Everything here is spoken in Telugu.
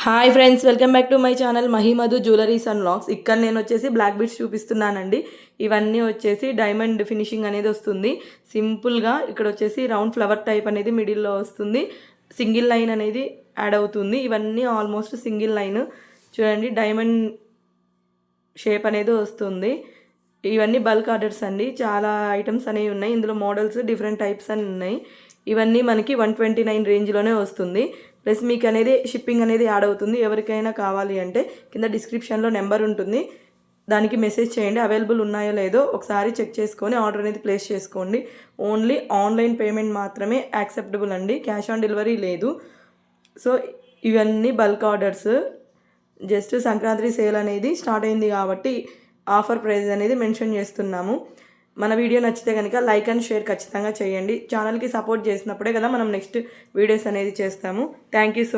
Hi friends, welcome back to my channel Mahimadhu jewelleries and vlogs. ఇక్కడ నేను వచ్చేసి బ్లాక్ బీడ్స్ చూపిస్తున్నానండి. ఇవన్నీ వచ్చేసి డైమండ్ ఫినిషింగ్ అనేది వస్తుంది. సింపుల్గా ఇక్కడ వచ్చేసి రౌండ్ ఫ్లవర్ టైప్ అనేది మిడిల్లో వస్తుంది. సింగిల్ లైన్ అనేది యాడ్ అవుతుంది. ఇవన్నీ ఆల్మోస్ట్ సింగిల్ లైన్. చూడండి, డైమండ్ షేప్ అనేది వస్తుంది. ఇవన్నీ బల్క్ ఆర్డర్స్ అండి. చాలా ఐటమ్స్ అనేవి ఉన్నాయి. ఇందులో మోడల్స్ డిఫరెంట్ టైప్స్ అని ఉన్నాయి. ఇవన్నీ మనకి 129 రేంజ్లోనే వస్తుంది. ప్లస్ మీకు అనేది షిప్పింగ్ అనేది యాడ్ అవుతుంది. ఎవరికైనా కావాలి అంటే కింద డిస్క్రిప్షన్లో నెంబర్ ఉంటుంది, దానికి మెసేజ్ చేయండి. అవైలబుల్ ఉన్నాయో లేదో ఒకసారి చెక్ చేసుకొని ఆర్డర్ అనేది ప్లేస్ చేసుకోండి. ఓన్లీ ఆన్లైన్ పేమెంట్ మాత్రమే యాక్సెప్టబుల్ అండి, క్యాష్ ఆన్ డెలివరీ లేదు. సో ఇవన్నీ bulk orders. Just Sankranti sale అనేది స్టార్ట్ అయింది కాబట్టి ఆఫర్ ప్రైస్ అనేది మెన్షన్ చేస్తున్నాము. మన వీడియో నచ్చితే కనుక లైక్ అండ్ షేర్ ఖచ్చితంగా చేయండి. ఛానల్కి సపోర్ట్ చేసినప్పుడే కదా మనం నెక్స్ట్ వీడియోస్ అనేది చేస్తాము. Thank you so